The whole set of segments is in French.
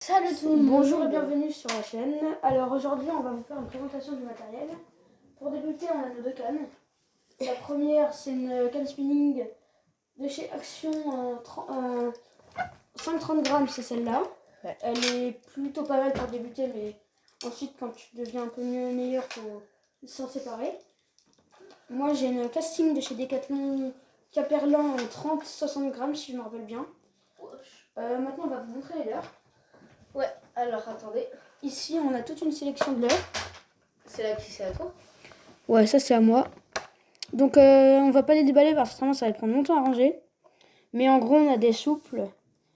Salut tout le monde. Bonjour et bienvenue sur la chaîne. Alors aujourd'hui on va vous faire une présentation du matériel. Pour débuter on a nos deux cannes. La première c'est une canne spinning de chez Action 530 grammes, c'est celle-là. Ouais. Elle est plutôt pas mal pour débuter, mais ensuite quand tu deviens un peu meilleur faut s'en séparer. Moi j'ai une casting de chez Decathlon Caperlan 30-60 grammes si je me rappelle bien. Maintenant on va vous montrer les leurs. Ouais, alors attendez. Ici, on a toute une sélection de leurs. C'est là qui c'est à toi? Ouais, ça c'est à moi. Donc, on va pas les déballer parce que ça va prendre longtemps à ranger. Mais en gros, on a des souples,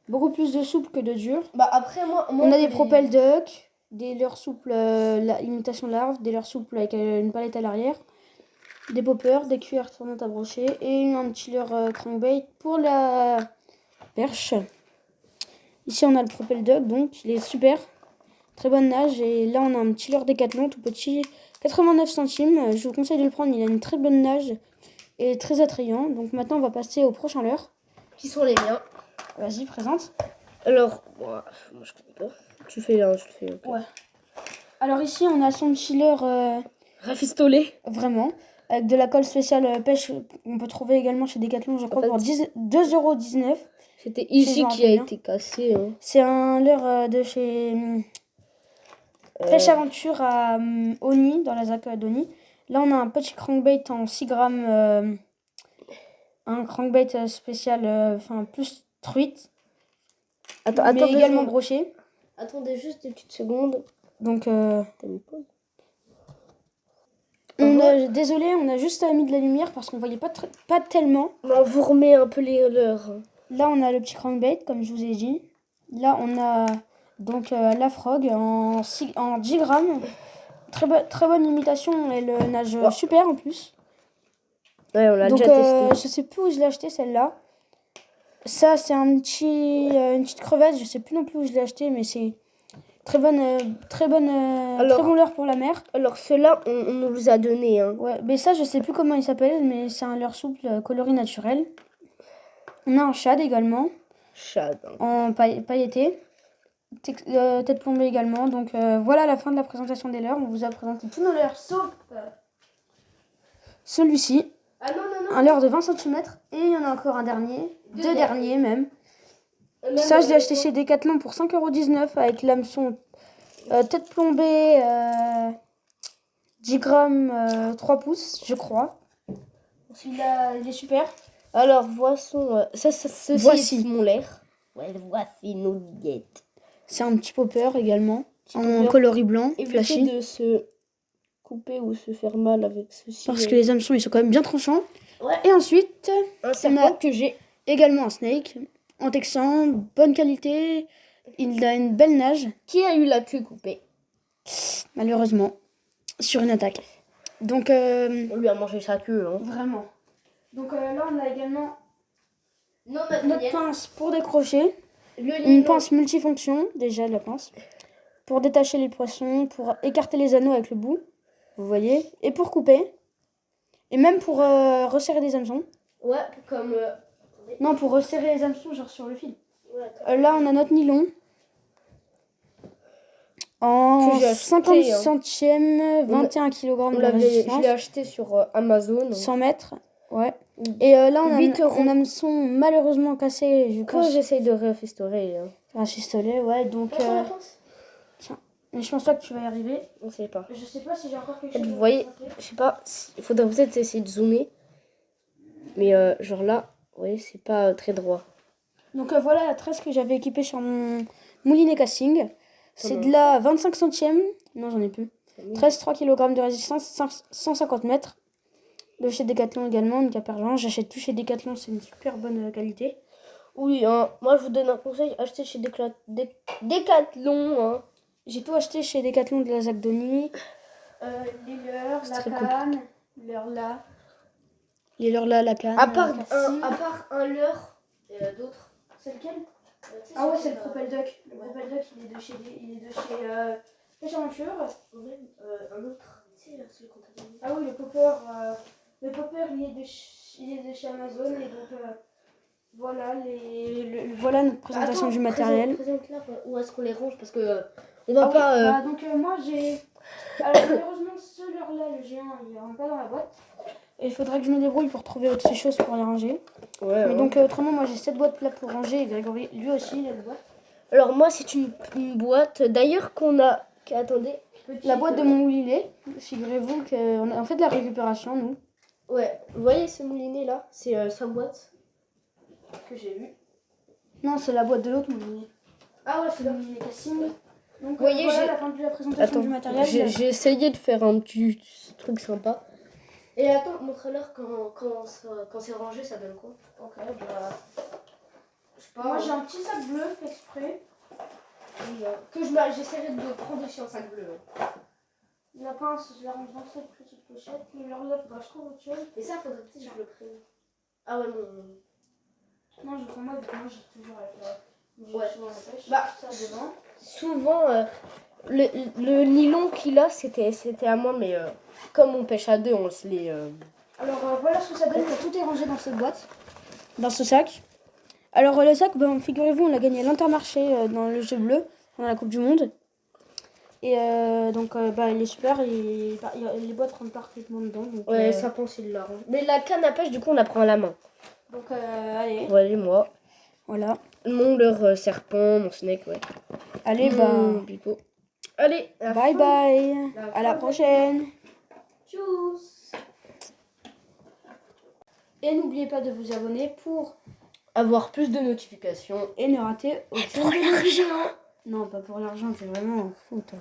beaucoup plus de souples que de durs. Bah après, moi on a des Propel Duck, des leurres souples imitation larve, des leurres souples avec une palette à l'arrière, des poppers, des cuillères tournantes à brocher et un petit leurre crankbait pour la perche. Ici, on a le Propel Duck, donc il est super. Très bonne nage, et là on a un petit leurre Décathlon tout petit, 89 centimes. Je vous conseille de le prendre, il a une très bonne nage et très attrayant. Donc maintenant on va passer au prochain leurre. Qui sont les miens? Vas-y, présente. Alors, moi je connais pas. Tu fais là, je le fais. Okay. Ouais. Alors ici on a son petit leurre rafistolé. Vraiment, avec de la colle spéciale pêche. On peut trouver également chez Decathlon, je crois, pour 2,19 €. C'était ici qui a été cassé. Hein. C'est un leurre de chez Pêche Aventure à Oni, dans la ZAC d'Oni. Là, on a un petit crankbait en 6 grammes. Un crankbait spécial, plus truite. Mais également broché. Attendez juste des petites secondes. Donc, désolé, on a juste mis de la lumière parce qu'on voyait pas tellement. On vous remet un peu les leurs. Là, on a le petit crankbait, comme je vous ai dit. Là, on a donc la frog en 10 grammes. Très bonne imitation, elle nage super en plus. Ouais, on l'a déjà testé. Je sais plus où je l'ai acheté celle-là. Ça, c'est une petite crevette, je sais plus non plus où je l'ai acheté, mais c'est très bon leurre pour la mer. Alors ceux-là, on nous les a donnés. Hein. Ouais, mais ça, je sais plus comment il s'appelle, mais c'est un leurre souple coloris naturel. On a un shad également. Shad. En pailleté. Tête plombée également. Donc voilà la fin de la présentation des leurres. On vous a présenté tous nos leurres sauf celui-ci. Ah non. Un leurre de 20 cm. Et il y en a encore un dernier. Deux derniers même. Ça, je l'ai acheté chez Decathlon pour 5,19 € avec l'hameçon tête plombée 10 grammes 3 pouces, je crois. Celui-là, il est super. Alors, voici mon leurre. Ouais, voici nos guettes. C'est un petit popper également, en coloris blanc, flashy. Évitez de se couper ou se faire mal avec ceci. Parce que les hameçons, ils sont quand même bien tranchants. Ouais. Et ensuite, un serpent que j'ai également un snake, en texan, bonne qualité. Il a une belle nage. Qui a eu la queue coupée? Malheureusement, sur une attaque. Donc, on lui a mangé sa queue. Hein. Vraiment. Donc là, on a également notre pince pour décrocher. Une pince multifonction, déjà la pince. Pour détacher les poissons, pour écarter les anneaux avec le bout. Vous voyez. Et pour couper. Et même pour resserrer des hameçons. Ouais, comme... Non, pour resserrer les hameçons, genre sur le fil. Ouais, là, on a notre nylon. En 50 centièmes, 21 kg de résistance. Je l'ai acheté sur Amazon. 100 mètres, ouais. Et là, on a un hameçon malheureusement cassé. Je pense. J'essaye de rafistoler. Hein. Rafistoler, ouais, donc... Tiens, mais je pense pas que tu vas y arriver. On sait pas. Je sais pas si j'ai encore quelque chose. Vous voyez, je sais pas, il faudrait peut-être essayer de zoomer. Mais genre là, vous voyez, c'est pas très droit. Donc voilà la tresse que j'avais équipée sur mon moulinet casting. C'est de la 25 centièmes. Non, j'en ai plus. 13,3 kg de résistance, 150 mètres. De chez Decathlon également, une Caperlan. J'achète tout chez Decathlon, c'est une super bonne qualité. Oui, hein, moi je vous donne un conseil, achetez chez Decathlon. Hein. J'ai tout acheté chez Decathlon de la ZAC d'Oni. Les leurres, la canne, les leurres là, la canne. À part un leurre, d'autres. C'est lequel? Ah ouais, c'est le Propel Duck. Le Propel Duck, il est de chez Pêche Aventure. Un autre. Ah oui, le popper, il est de chez Amazon. Et donc, Voilà, voilà notre présentation du matériel. Présente-leur où est-ce qu'on les range parce que on va pas. Bah, donc moi j'ai... Alors malheureusement ce leurre-là, le géant, il rentre pas dans la boîte. Et il faudrait que je me débrouille pour trouver autre chose pour les ranger. Ouais. Mais donc autrement moi j'ai 7 boîtes là pour ranger et Grégory lui aussi il a une boîte. Alors moi c'est une boîte d'ailleurs qu'on a. Attendez. La boîte de mon moulinet, figurez-vous qu'on a fait de la récupération nous. Ouais. Vous voyez ce moulinet là, c'est sa boîte que j'ai vue. Non, c'est la boîte de l'autre moulinet. Ah ouais, c'est Le là. moulinet Cassim. Donc Vous voyez, voilà la fin de la présentation du matériel. J'ai essayé de faire un petit truc sympa. Et attends, montre-leur quand c'est rangé, ça donne quoi? Ok, bah. Je sais pas. Moi j'ai un petit sac bleu fait exprès. J'essaierai de prendre aussi un sac bleu. La pince, je la range dans cette petite pochette. Mais alors là, faudra que je trouve autre chose. Et ça, faudrait peut-être que je le prenne. Ah ouais, non. Non, je prends moi, vu que moi j'ai toujours avec la. Ouais. Souvent la pêche. Bah, ça devant. souvent, le nylon qu'il a, c'était à moi, mais comme on pêche à deux, on se les. Alors voilà ce que ça donne quand tout est rangé dans cette boîte. Dans ce sac. Alors le sac, ben, figurez-vous, on l'a gagné à l'Intermarché dans le jeu bleu, pendant la Coupe du Monde. Et donc bah, il est super, les boîtes rentrent parfaitement dedans. Donc, Ouais, ça pense il l'a rangé. Mais la canne à pêche, du coup, on la prend à la main. Donc allez. Ouais, moi. Voilà. Mon leur serpent, mon snake, ouais. Allez, Mon bah. pipeau. Allez, Bye bye. À la prochaine. Tchuss. Et n'oubliez pas de vous abonner pour Avoir plus de notifications. et ne rater aucun de nos vidéos. Non, pas pour l'argent, c'est vraiment fou, toi.